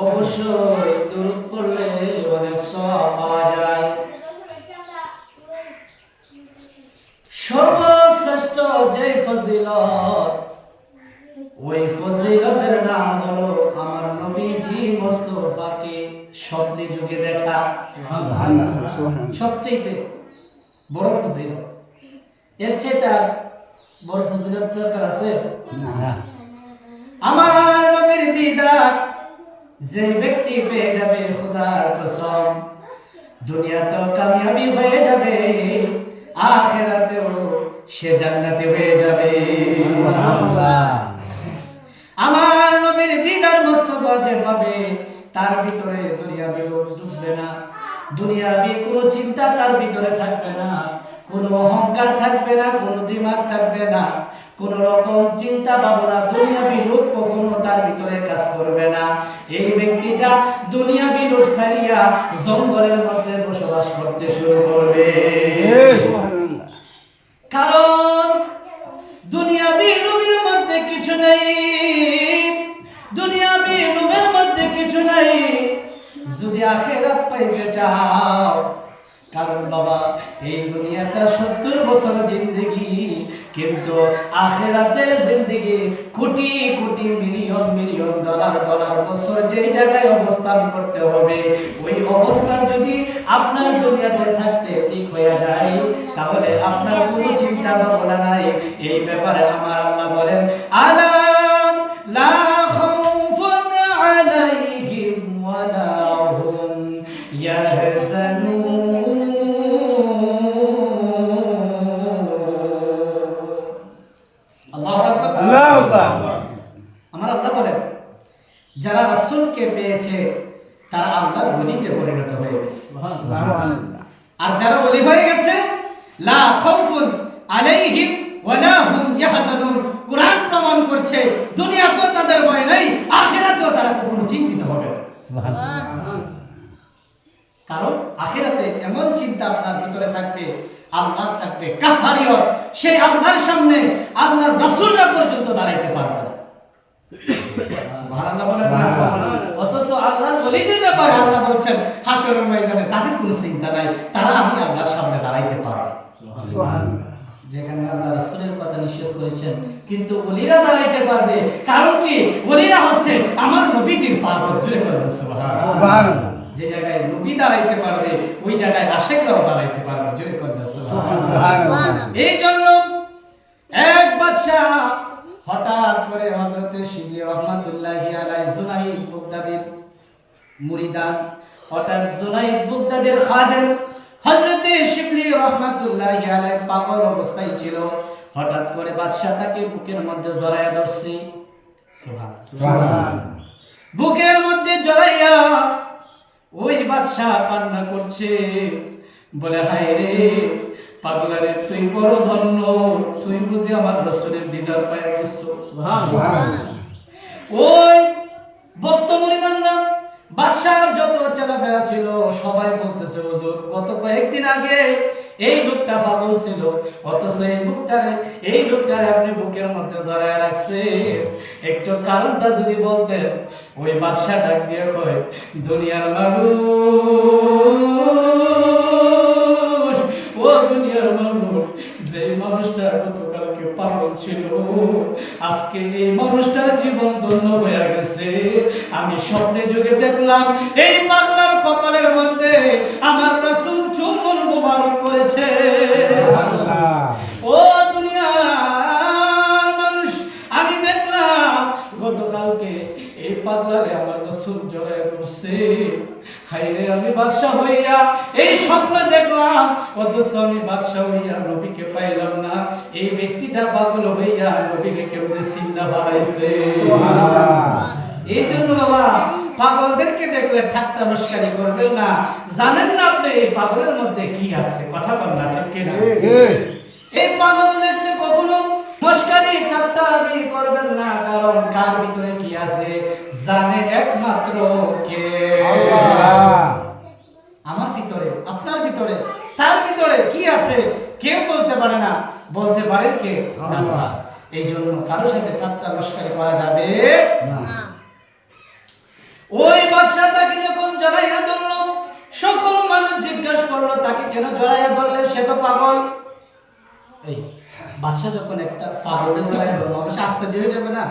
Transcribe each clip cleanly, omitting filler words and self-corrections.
অবশ্যই দরুদ পড়লে অনেক সওয়াব পাওয়া যায়। সর্বশ্রেষ্ঠ যে ফজিলত, ওই ফজিলতের নাম হলো আমার নবীজি মুস্তাফাকে স্বপ্নে যুগে দেখা। সবচেয়ে বড় ফজিলত, এর চেয়ে বড় ফজিলত দরকার আছে? আমার নবীর দিদার যে ব্যক্তি পেয়ে যাবে, খোদার কসম, দুনিয়াতেও কামিয়াবি হয়ে যাবে, আখিরাতেও সে জান্নাতি হয়ে যাবে। আমার নবীর দিদার মুস্তাফা যে পাবে, তার ভিতরে দুনিয়াবি লোভ ঢুকবে না, দুনিয়াবি কোনো চিন্তা তার ভিতরে থাকবে না, কোনো অহংকার থাকবে না, কোনো দিমাগ থাকবে না, কোন রকম চিন্তা ভাবনা দুনিয়াবি লোভ কখনো তার ভিতরে কাজ করবে না। এই ব্যক্তিটা দুনিয়াবি লোভ ছাড়িয়া জঙ্গলের মধ্যে বসবাস করতে শুরু করবে। কারণ দুনিয়াবি লোভের মধ্যে কিছু নেই, দুনিয়াবি লোভের মধ্যে কিছু নাই যদি আখিরাত পাইতে চাও। কারণ বাবা, এই দুনিয়াটা 70 বছর জিন্দেগি, কিন্তু আখিরাতের জিন্দেগি crore crore million million dollar dollar বছর যেই জায়গায় অবস্থান করতে হবে, ওই অবস্থান যদি আপনার দুনিয়াতে থাকতে ঠিক হয়ে যায়, তাহলে আপনার কোনো চিন্তা ভাবনা নাই। এই ব্যাপারে আমার আল্লাহ বলেন, আলা লা খাউফুন আলাইহিম ওয়ালা হুম ইয়াহজানুন। আমার আল্লাহ বলেন, যারা রাসূলকে পেয়েছে তারা আল্লাহর ওলিতে পরিণত হয়ে গেছে। আর যারা ওলি হয়ে গেছে, লা খাউফুন আলাইহিম ওয়ালা হুম ইয়াহজানুন। কুরআন প্রমাণ করছে দুনিয়াতেও তাদের ভয় নাই, আখিরাতেও তারা কখনো চিন্তিত হবে না। সুবহানাল্লাহ। কারণ আখিরাতে এমন চিন্তা আপনার ভিতরে থাকবে, আল্লাহর থাকবে কাহারিয়ত, সেই আল্লাহর সামনে আল্লাহর রাসূলরা পর্যন্ত দাঁড়াইতে পারবে না। সুবহানাল্লাহ বলেন না? অথচ আল্লাহর ওলিদের ব্যাপারে আল্লাহ বলছেন হাশরের ময়দানে তাদের কোনো চিন্তা নাই, তারা আমি আল্লাহর সামনে দাঁড়াইতে পারবে। সুবহানাল্লাহ। যেখানে আল্লাহ রাসূলের কথা নিষেধ করেছেন, কিন্তু ওলিরা দাঁড়াইতে পারবে। কারণ কি? ওলিরা হচ্ছে আমার নবীজির পাগল। জুড়ে করবে সুবহানাল্লাহ। সুবহানাল্লাহ। যে জায়গায় নবী দাঁড়াইতে পারবে, ওই জায়গায় আশিকরাও দাঁড়াইতে পারবে। জোরে করবে সুবহানাল্লাহ। এই জন্য এক বাদশা হঠাৎ করে হযরত শিবলি রহমাতুল্লাহি আলাইহি জুনাইদ বুগদাদির মুরিদান, হঠাৎ জুনাইদ বুগদাদির খাদেম হযরত শিবলি রহমাতুল্লাহি আলাইহি পাগল অবস্থায় ছিল। হঠাৎ করে বাদশা তাকে বুকের মধ্যে জড়ায়া ধরছে। সুবহানাল্লাহ। বুকের মধ্যে জড়াইয়া ওই বাদশা কান্না করছে, বলে, হায় রে পাগলারে, তুই বড় ধন্য, তুই বুঝি আমার রাসূলের দিদার পায়া গেছো। সুবহানাল্লাহ। ওই ভক্ত মুরিদানরা, বাদশার যত ছেলেমেয়েরা ছিল সবাই বলতেছে, হুজুর গত কয়েকদিন আগে এই লোকটা পাগল ছিল, অথচ এই লোকটারে আপনি বুকের মধ্যে জড়ায় রাখছে, একটু কারণটা যদি বলতেন। ওই বাদশা ডাক দিয়ে কয়, দুনিয়ার মানুষ, ও দুনিয়ার মানুষ, যে মানুষটা গতকালকে পাগল ছিল, আজকে এই মানুষটার জীবন ধন্য হয়ে গেছে। আমি স্বপ্নে যুগে দেখলাম এই পাগলার কপালের মধ্যে আমার রাসূল চুম্বন মোবারক করেছে। ও দুনিয়ার মানুষ, আমি দেখলাম গতকালকে এই পাগলারে আমার রাসূল জড়ায় ধরছে। হায়রে, আমি বাদশা হইয়া এই স্বপ্ন দেখলাম, অথচ আমি বাদশা হইয়া নবীকে পাইলাম না। এই ব্যক্তিটা পাগল হইয়া নবীকে কেমনে চিন্তা বাড়াইছে। এই জন্য বাবা, পাগলদেরকে দেখলে ঠাট্টা মস্কারি করবেন না। জানেন না আপনি এই পাগলের মধ্যে কি আছে? কথা বল না, ঠিক কিনা? এই পাগল দেখলে কখনো মস্কারি ঠাট্টা করবেন না, কারণ কার ভিতরে কি আছে জানে একমাত্র কে? আল্লাহ। আমার ভিতরে, আপনার ভিতরে, তার ভিতরে কি আছে কেউ বলতে পারে না। বলতে পারেন কে? আল্লাহ। এই জন্য কারোর সাথে ঠাট্টা মস্কারি করা যাবে না। ওই বাদশা তাকে যখন জড়াইয়া ধরল, সকল মানুষ জিজ্ঞাসা করলো তাকে কেন জড়াইয়া ধরলেন, সে তো পাগল। এই বাদশা যখন একটা পাগলের জড়াইয়া ধরলো, মানুষ আশ্চর্য হয়ে যাবে না?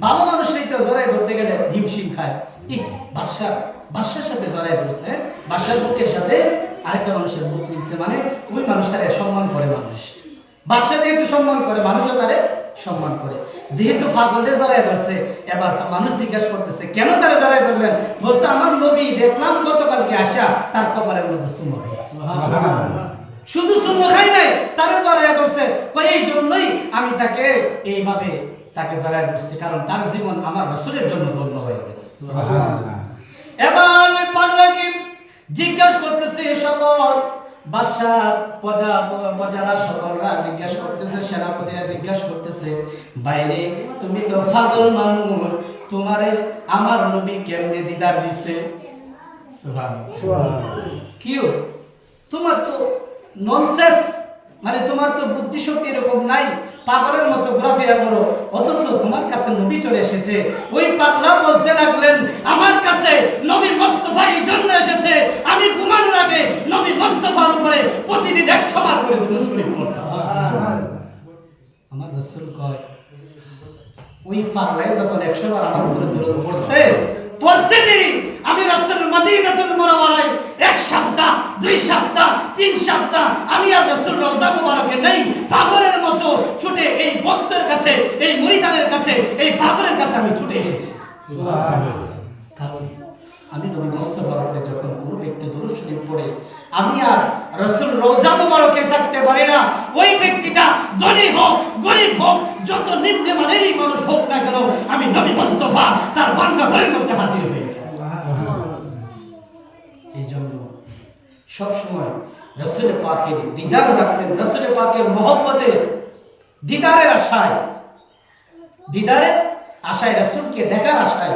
ভালো মানুষ সেইটা জড়াইয়া ধরতে গেলে হিমশিম খায়। বাদশার সাথে জড়াইয়া ধরছে, বাদশার বুকের সাথে আরেকটা মানুষের বুক মিলছে, মানে ওই মানুষটারে সম্মান করে মানুষ। বাদশা যেহেতু সম্মান করে, মানুষও তারে সম্মান করে। যেহেতু পাগলে জড়াইয়া ধরছে, এবার মানুষ জিজ্ঞাসা করতেছে কেন তারা জড়াইয়া ধরলেন? বলছে আমার নবী দেখলাম গতকালকে আসা তার কপালের মধ্যে চুমো খাইছে। শুধু চুমো খাই নাই, তারে জড়াইয়া ধরছে। এই জন্যই আমি তাকে এইভাবে তাকে জড়াইয়া ধরছি, কারণ তার জীবন আমার রাসূলের জন্য ধন্য হয়ে গেছে। এবার ওই পাগলাকে জিজ্ঞাসা করতেছে সকল বাদশাহ প্রজারা সকলরা জিজ্ঞাসা করতেছে, সেনাপতিরা জিজ্ঞাসা করতেছে, বাইরে তুমি তো পাগল মানুষ, তোমারে আমার নবী কেমনে দিদার দিছে? কিউ তোমার তো ননসেন্স, মানে তোমার তো বুদ্ধি শক্তি এরকম নাই, পাগলের মতো ঘোরাফেরা করো, অথচ তোমার কাছে নবী চলে এসেছে। ওই পাগলা বলতে লাগলেন, আমার কাছে নবী মুস্তাফা এই জন্য এসেছে, আমি ঘুমানোর আগে নবী মুস্তাফার উপরে প্রতিদিন 100 বার করে দুরূদ শরীফ পড়তাম। আমার রাসূল কয়, ওই পাগলাই যখন 100 বার আমার উপরে দুরূদ পড়ছে, প্রতিদিন আমি রাসূল মদিনাতুল মুনাওয়ারায় 1 সপ্তাহ 2 সপ্তাহ 3 সপ্তাহ আমি আর রাসূল রওজা মুবারকে নেই, পাগলের মতো ছুটে এই ভক্তের কাছে, এই মুরিদানের কাছে, এই পাগলের কাছে আমি ছুটে এসেছি। সুবহানাল্লাহ। কারণ আমি নবী মুস্তাফার উপরে যখন কোনো ব্যক্তি দুরূদ শরীফ পড়ে, আমি আর রাসূল রওজা মুবারকে থাকতে পারি না। ওই ব্যক্তিটা ধনী হোক গরীব হোক, যত নিম্নমানেরই মানুষ হোক না কেন, আমি নবী মুস্তাফা তার ভাঙা ঘরের মধ্যে হাজির হয়ে যাই। এই জন্য সবসময় রাসূল পাকের দিদার রাখতেন, রাসূল পাকের মহব্বতে দিদারের আশায় রাসূলকে দেখার আশায়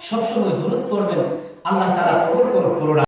সবসময় দুরূদ পড়বেন। আল্লাহ তাআলা কবুল করুন।